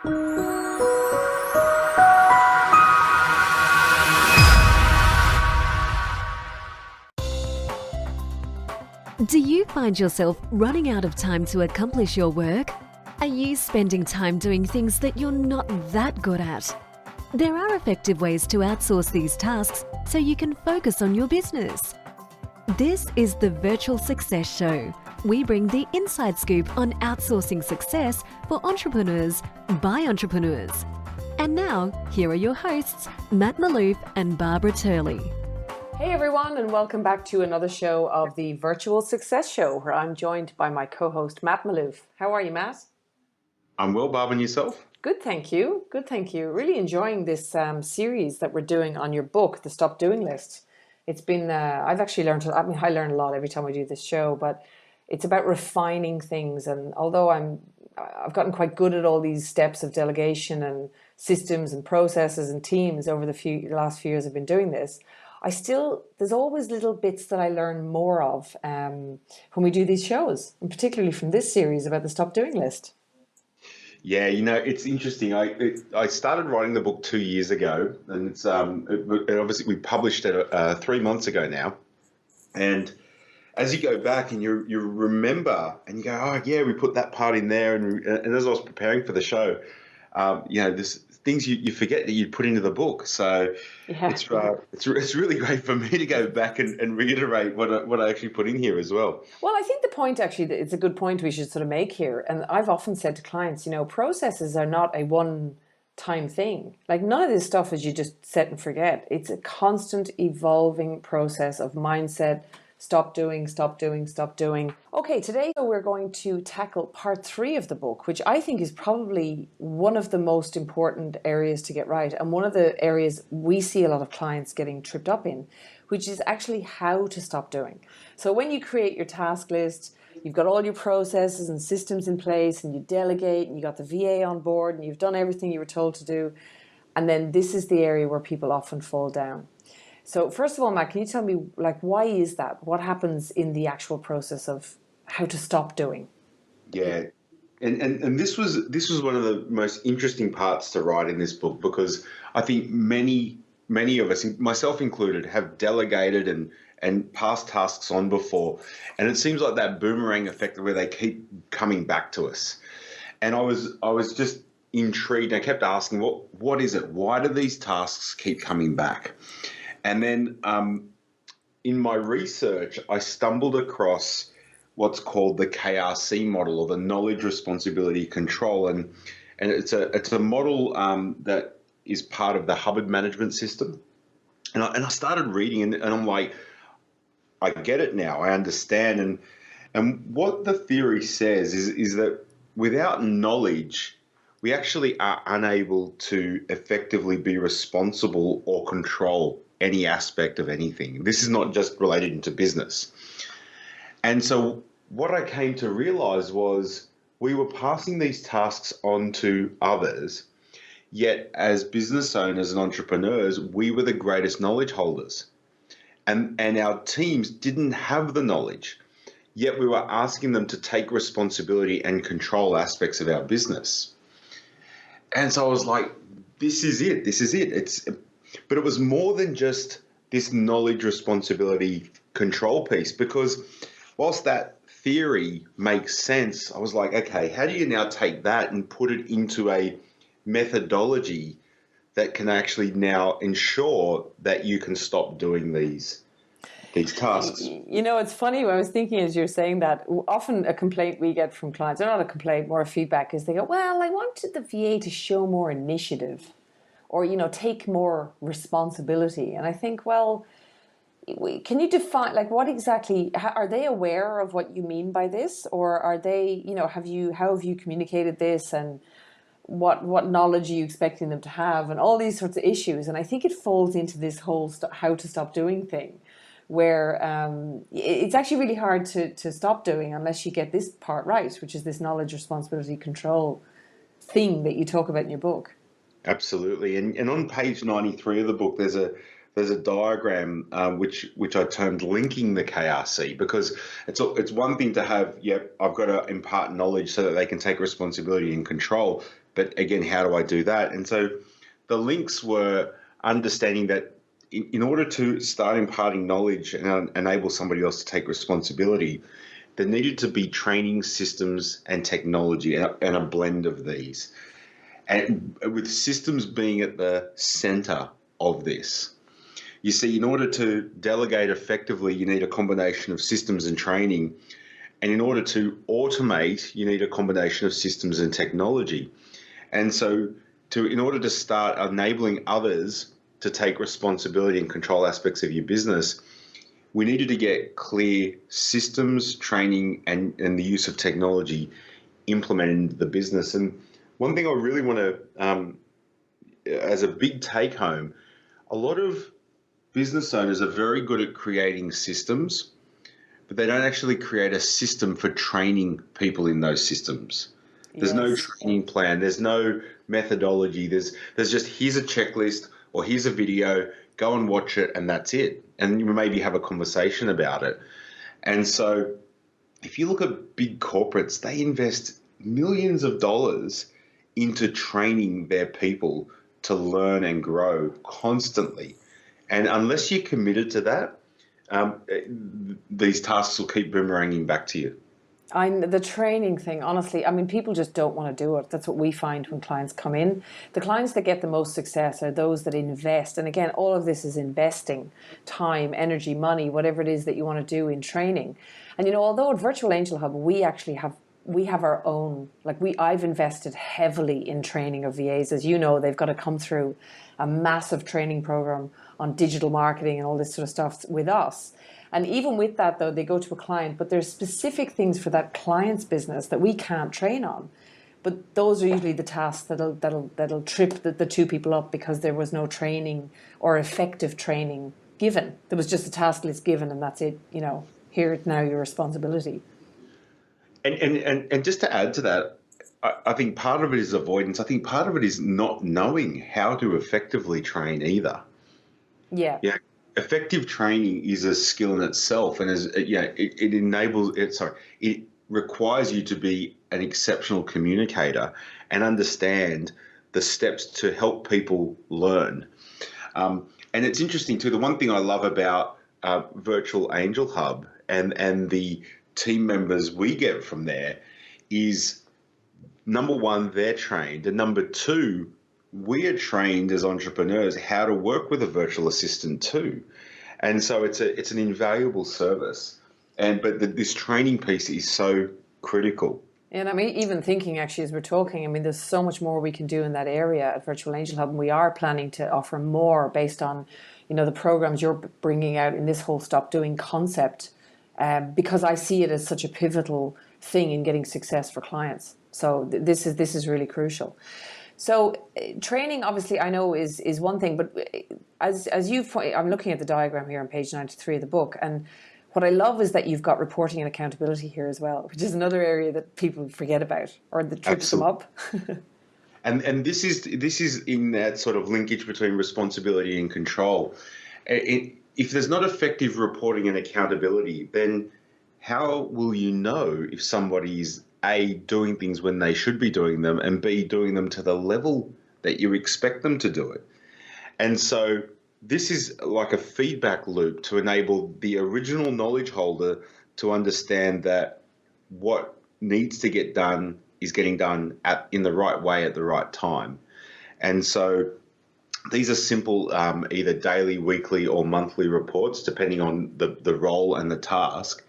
Do you find yourself running out of time to accomplish your work? Are you spending time doing things that you're not that good at? There are effective ways to outsource these tasks so you can focus on your business. This is the Virtual Success Show. We bring the inside scoop on outsourcing success for entrepreneurs by entrepreneurs. And now, here are your hosts, Matt Malouf and Barbara Turley. Hey everyone, and welcome back to another show of the Virtual Success Show, where I'm joined by my co-host, Matt Malouf. How are you, Matt? I'm well, Barb, and yourself? Good, thank you. Good, thank you. Really enjoying this series that we're doing on your book, The Stop Doing List. It's been, I've actually learned, I learn a lot every time I do this show, but it's about refining things. And although I've gotten quite good at all these steps of delegation and systems and processes and teams over the last few years I've been doing this, there's always little bits that I learn more of when we do these shows, and particularly from this series about the Stop Doing List. Yeah, it's interesting. I started writing the book 2 years ago, and it's obviously we published it 3 months ago now. And as you go back and you remember and you go, oh yeah, we put that part in there, and as I was preparing for the show, there's things you forget that you put into the book. So yeah. It's really great for me to go back and reiterate what I actually put in here as well. Well, I think the point actually, it's a good point we should sort of make here. And I've often said to clients, processes are not a one-time thing. Like none of this stuff is you just set and forget. It's a constant evolving process of mindset. Stop doing. Okay, today we're going to tackle part 3 of the book, which I think is probably one of the most important areas to get right. And one of the areas we see a lot of clients getting tripped up in, which is actually how to stop doing. So when you create your task list, you've got all your processes and systems in place, and you delegate, and you got the VA on board, and you've done everything you were told to do. And then this is the area where people often fall down. So first of all, Matt, can you tell me, why is that? What happens in the actual process of how to stop doing? Yeah, and this was one of the most interesting parts to write in this book, because I think many of us, myself included, have delegated and passed tasks on before, and it seems like that boomerang effect where they keep coming back to us. And I was just intrigued. I kept asking, what is it? Why do these tasks keep coming back? And then in my research, I stumbled across what's called the KRC model, or the knowledge, responsibility, control. And it's a model that is part of the Hubbard management system. And I started reading, and I'm like, I get it now. I understand. And what the theory says is that without knowledge, we actually are unable to effectively be responsible or control any aspect of anything. This is not just related to business. And so what I came to realize was we were passing these tasks on to others, yet as business owners and entrepreneurs, we were the greatest knowledge holders. And our teams didn't have the knowledge, yet we were asking them to take responsibility and control aspects of our business. And so I was like, this is it. But it was more than just this knowledge, responsibility, control piece, because whilst that theory makes sense, I was like, okay, how do you now take that and put it into a methodology that can actually now ensure that you can stop doing these tasks? It's funny, I was thinking as you're saying that, often a complaint we get from clients, or not a complaint, more feedback, is they go, well, I wanted the VA to show more initiative, or, take more responsibility. And I think, well, can you define, what exactly, are they aware of what you mean by this? Or are they, how have you communicated this, and what knowledge are you expecting them to have, and all these sorts of issues? And I think it falls into this whole how to stop doing thing, where it's actually really hard to stop doing unless you get this part right, which is this knowledge, responsibility, control thing that you talk about in your book. Absolutely. And on page 93 of the book, there's a there's a diagram which I termed linking the KRC, because it's one thing to have, yep, I've got to impart knowledge so that they can take responsibility and control. But again, how do I do that? And so the links were understanding that in order to start imparting knowledge and enable somebody else to take responsibility, there needed to be training systems and technology and a blend of these. And with systems being at the center of this, you see, in order to delegate effectively, you need a combination of systems and training. And in order to automate, you need a combination of systems and technology. And so in order to start enabling others to take responsibility and control aspects of your business, we needed to get clear systems, training, and the use of technology implemented into the business. And one thing I really want to, as a big take home, a lot of business owners are very good at creating systems, but they don't actually create a system for training people in those systems. There's no training plan. There's no methodology. There's just, here's a checklist or here's a video, go and watch it, and that's it. And you maybe have a conversation about it. And so if you look at big corporates, they invest millions of dollars into training their people to learn and grow constantly. And unless you're committed to that, these tasks will keep boomeranging back to you. The training thing, honestly, I mean, people just don't want to do it. That's what we find when clients come in. The clients that get the most success are those that invest. And again, all of this is investing time, energy, money, whatever it is that you want to do in training. And, you know, although at Virtual Angel Hub, we have our own, I've invested heavily in training of VAs. As you know, they've got to come through a massive training program on digital marketing and all this sort of stuff with us. And even with that, though, they go to a client, but there's specific things for that client's business that we can't train on. But those are usually the tasks that'll trip the two people up, because there was no training or effective training given. There was just a task list given, and that's it. You know, here it's now your responsibility. And just to add to that, I think part of it is avoidance. I think part of it is not knowing how to effectively train either. Yeah. Yeah. Effective training is a skill in itself, and it requires you to be an exceptional communicator and understand the steps to help people learn. And it's interesting too. The one thing I love about Virtual Angel Hub and the team members we get from there is, number one, they're trained, and number two, we are trained as entrepreneurs how to work with a virtual assistant too. And so it's an invaluable service. But this training piece is so critical. And I mean, even thinking actually as we're talking, I mean, there's so much more we can do in that area at Virtual Angel Hub, and we are planning to offer more based on, you know, the programs you're bringing out in this whole Stop Doing concept, because I see it as such a pivotal thing in getting success for clients. So this is really crucial. So training, obviously, I know is one thing, but as you've pointed, I'm looking at the diagram here on page 93 of the book, and what I love is that you've got reporting and accountability here as well, which is another area that people forget about or that trips them up. And this is in that sort of linkage between responsibility and control. If there's not effective reporting and accountability, then how will you know if somebody is A, doing things when they should be doing them, and B, doing them to the level that you expect them to do it? And so this is like a feedback loop to enable the original knowledge holder to understand that what needs to get done is getting done in the right way at the right time. And so these are simple, either daily, weekly, or monthly reports, depending on the role and the task.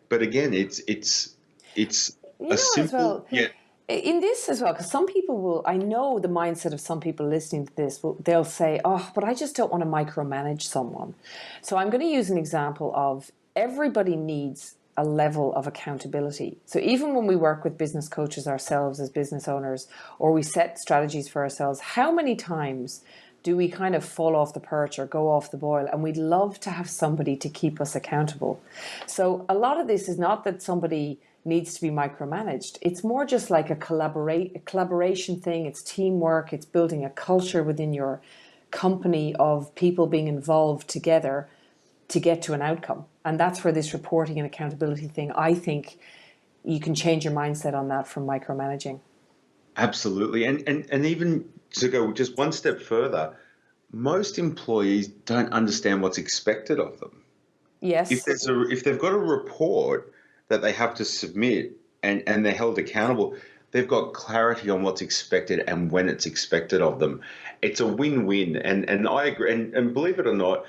But again, it's a simple, yeah. In this as well, because some people will, I know the mindset of some people listening to this, they'll say, oh, but I just don't want to micromanage someone. So I'm going to use an example of everybody needs a level of accountability. So even when we work with business coaches ourselves as business owners, or we set strategies for ourselves, how many times do we kind of fall off the perch or go off the boil? And we'd love to have somebody to keep us accountable. So a lot of this is not that somebody needs to be micromanaged. It's more just like a collaboration thing. It's teamwork. It's building a culture within your company of people being involved together to get to an outcome. And that's where this reporting and accountability thing, I think you can change your mindset on that from micromanaging. Absolutely. And even to go just one step further, most employees don't understand what's expected of them. Yes. If they've got a report that they have to submit and they're held accountable, they've got clarity on what's expected and when it's expected of them. It's a win-win. And I agree. And believe it or not,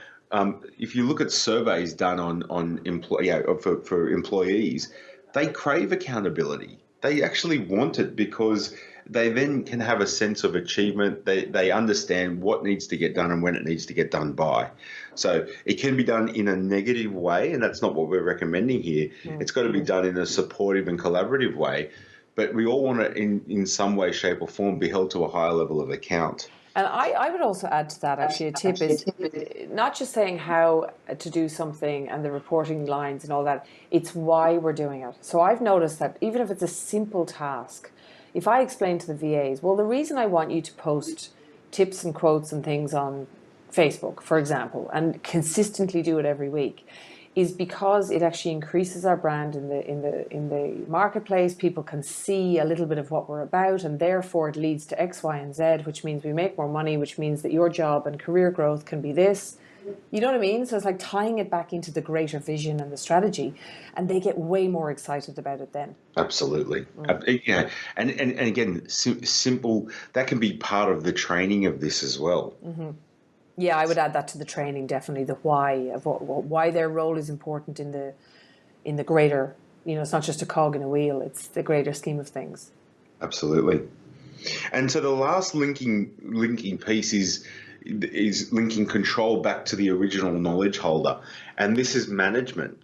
if you look at surveys done for employees, they crave accountability. They actually want it because they then can have a sense of achievement. They understand what needs to get done and when it needs to get done by. So it can be done in a negative way, and that's not what we're recommending here. It's got to be done in a supportive and collaborative way. But we all want to, in some way, shape or form, be held to a higher level of account. And I would also add to that, actually, a tip is not just saying how to do something and the reporting lines and all that, it's why we're doing it. So I've noticed that even if it's a simple task, if I explain to the VAs, well, the reason I want you to post tips and quotes and things on Facebook, for example, and consistently do it every week, is because it actually increases our brand in the marketplace. People can see a little bit of what we're about, and therefore it leads to X, Y, and Z, which means we make more money, which means that your job and career growth can be this. You know what I mean? So it's like tying it back into the greater vision and the strategy, and they get way more excited about it then. Absolutely. Yeah. And again, simple, that can be part of the training of this as well. Mm-hmm. Yeah, I would add that to the training, definitely, the why of why their role is important in the greater, it's not just a cog in a wheel, it's the greater scheme of things. Absolutely. And so the last linking piece is linking control back to the original knowledge holder. And this is management.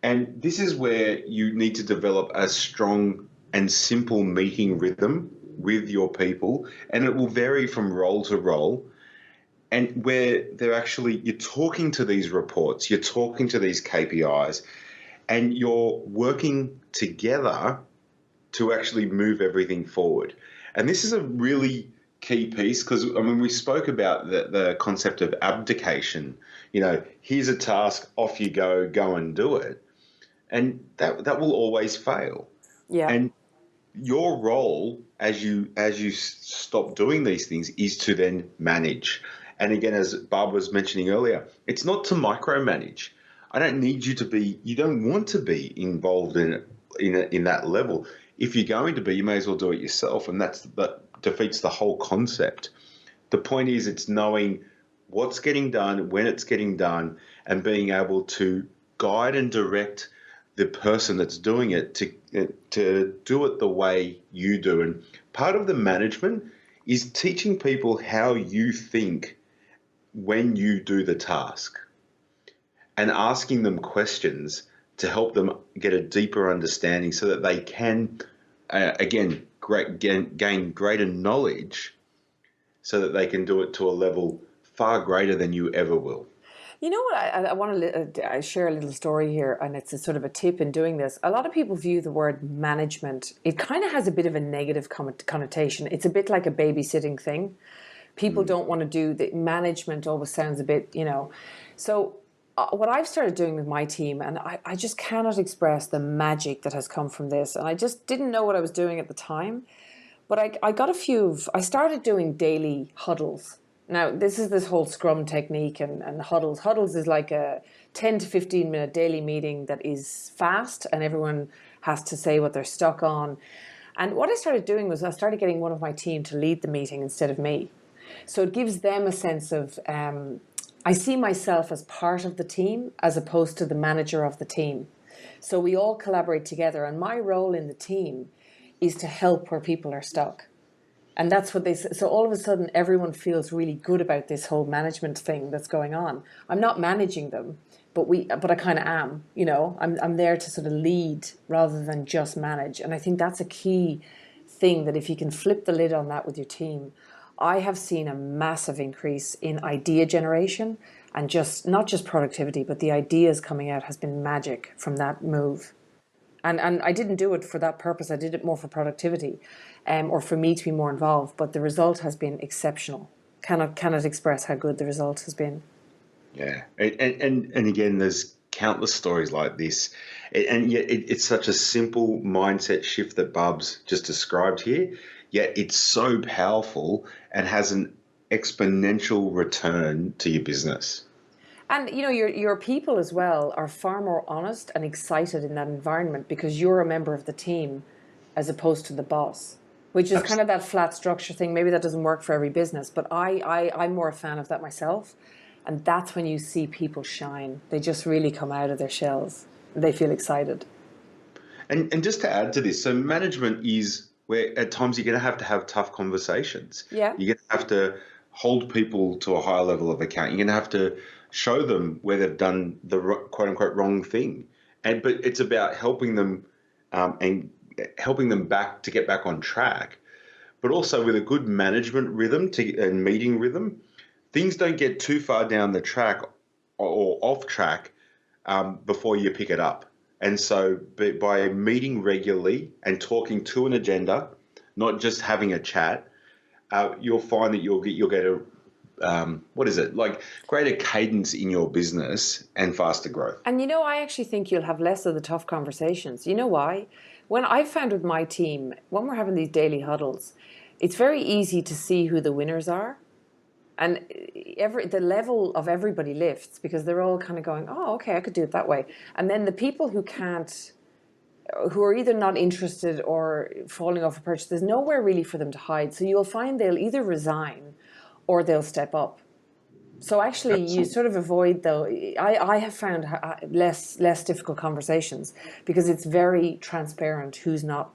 And this is where you need to develop a strong and simple meeting rhythm with your people. And it will vary from role to role. And where you're talking to these reports, you're talking to these KPIs, and you're working together to actually move everything forward. And this is a really key piece because, we spoke about the concept of abdication. Here's a task, off you go and do it. And that will always fail. Yeah. And your role as you stop doing these things is to then manage. And again, as Barb was mentioning earlier, it's not to micromanage. I don't need you to be, you don't want to be involved in that level. If you're going to be, you may as well do it yourself. And that defeats the whole concept. The point is, it's knowing what's getting done, when it's getting done, and being able to guide and direct the person that's doing it to do it the way you do. And part of the management is teaching people how you think when you do the task and asking them questions to help them get a deeper understanding so that they can, gain greater knowledge so that they can do it to a level far greater than you ever will. You know what? I want to share a little story here, and it's a sort of a tip in doing this. A lot of people view the word management. It kind of has a bit of a negative connotation. It's a bit like a babysitting thing. People don't want to do the management. Always sounds a bit, So what I've started doing with my team, and I just cannot express the magic that has come from this. And I just didn't know what I was doing at the time, but I started doing daily huddles. Now, this is this whole Scrum technique and huddles. Huddles is like a 10 to 15 minute daily meeting that is fast and everyone has to say what they're stuck on. And what I started doing was I started getting one of my team to lead the meeting instead of me. So it gives them a sense of, I see myself as part of the team as opposed to the manager of the team. So we all collaborate together, and my role in the team is to help where people are stuck. And that's what so all of a sudden everyone feels really good about this whole management thing that's going on. I'm not managing them, but I kind of am, I'm there to sort of lead rather than just manage. And I think that's a key thing, that if you can flip the lid on that with your team, I have seen a massive increase in idea generation, and just not just productivity, but the ideas coming out has been magic from that move. And I didn't do it for that purpose. I did it more for productivity, or for me to be more involved. But the result has been exceptional. cannot express how good the result has been. Yeah, and again, there's countless stories like this, and yet it's such a simple mindset shift that Barb's just described here. Yet it's so powerful and has an exponential return to your business. And your people as well are far more honest and excited in that environment because you're a member of the team as opposed to the boss, which is kind of that flat structure thing. Maybe that doesn't work for every business, but I'm more a fan of that myself. And that's when you see people shine. They just really come out of their shells. They feel excited. And just to add to this, so management is where at times you're going to have tough conversations. Yeah. You're going to have to hold people to a higher level of account. You're going to have to show them where they've done the quote unquote wrong thing. But it's about helping them and helping them to get back on track. But also with a good management rhythm and meeting rhythm, things don't get too far down the track or off track before you pick it up. And so by meeting regularly and talking to an agenda, not just having a chat, you'll find that you'll get a greater cadence in your business and faster growth. And I actually think you'll have less of the tough conversations. You know why? When I've found with my team, when we're having these daily huddles, it's very easy to see who the winners are. And the level of everybody lifts because they're all kind of going, oh, okay, I could do it that way. And then the people who are either not interested or falling off a perch, there's nowhere really for them to hide. So you'll find they'll either resign or they'll step up. So actually you sort of avoid, though, I have found less difficult conversations because it's very transparent who's not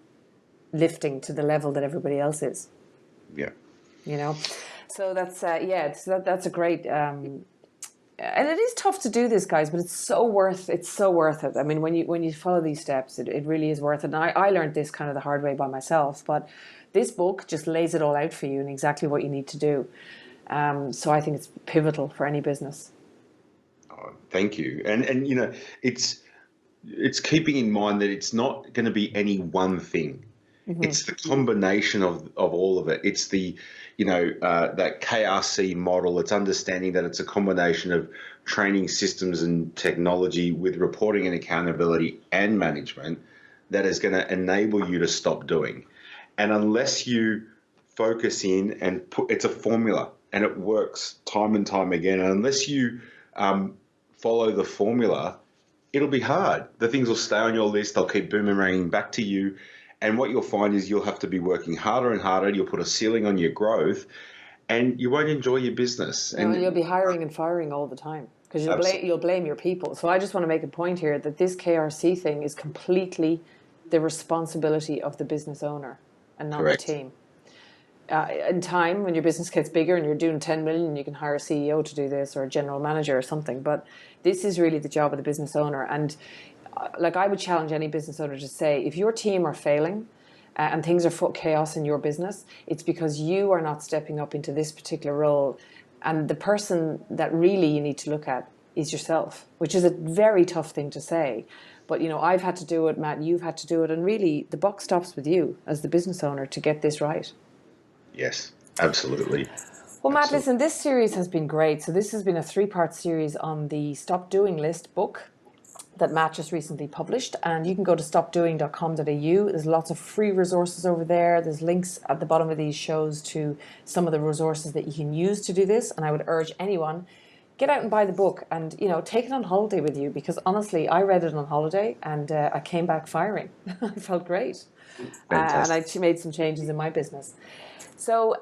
lifting to the level that everybody else is. Yeah. So that's that's a great and it is tough to do this, guys, but it's so worth it. I mean, when you follow these steps, it really is worth it. And I learned this kind of the hard way by myself, but this book just lays it all out for you and exactly what you need to do. So I think it's pivotal for any business. Oh, thank you. And it's keeping in mind that it's not going to be any one thing. Mm-hmm. It's the combination of all of it. It's the that KRC model. It's understanding that it's a combination of training systems and technology with reporting and accountability and management that is going to enable you to stop doing. And unless you focus in and it's a formula and it works time and time again. And unless you follow the formula, it'll be hard. The things will stay on your list. They'll keep boomeranging back to you. And what you'll find is you'll have to be working harder and harder. You'll put a ceiling on your growth and you won't enjoy your business. And you'll be hiring and firing all the time because you'll blame your people. So I just want to make a point here that this KRC thing is completely the responsibility of the business owner and not Correct. The team. In time, when your business gets bigger and you're doing 10 million, you can hire a CEO to do this or a general manager or something. But this is really the job of the business owner. And I would challenge any business owner to say, if your team are failing and things are chaos in your business, it's because you are not stepping up into this particular role. And the person that really you need to look at is yourself, which is a very tough thing to say. But, I've had to do it, Matt, you've had to do it. And really, the buck stops with you as the business owner to get this right. Yes, absolutely. Well, Matt, listen, this series has been great. So this has been a 3-part series on the Stop Doing List book that Matt just recently published, and you can go to stopdoing.com.au. There's lots of free resources over there. There's links at the bottom of these shows to some of the resources that you can use to do this, and I would urge anyone, get out and buy the book and, take it on holiday with you, because honestly, I read it on holiday and I came back firing. I felt great. And I made some changes in my business. So,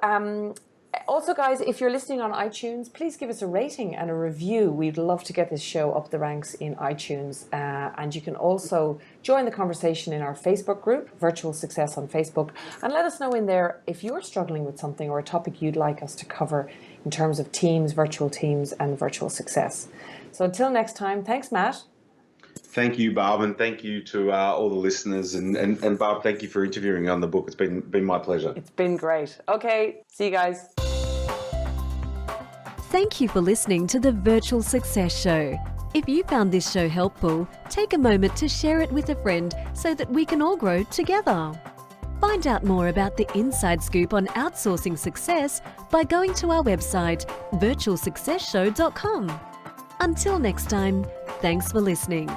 also, guys, if you're listening on iTunes, please give us a rating and a review. We'd love to get this show up the ranks in iTunes. And you can also join the conversation in our Facebook group, Virtual Success on Facebook, and let us know in there if you're struggling with something or a topic you'd like us to cover in terms of teams, virtual teams, and virtual success. So until next time, thanks, Matt. Thank you, Barb, and thank you to all the listeners. And Barb, thank you for interviewing on the book. It's been my pleasure. It's been great. Okay, see you guys. Thank you for listening to the Virtual Success Show. If you found this show helpful, take a moment to share it with a friend so that we can all grow together. Find out more about the inside scoop on outsourcing success by going to our website, virtualsuccessshow.com. Until next time, thanks for listening.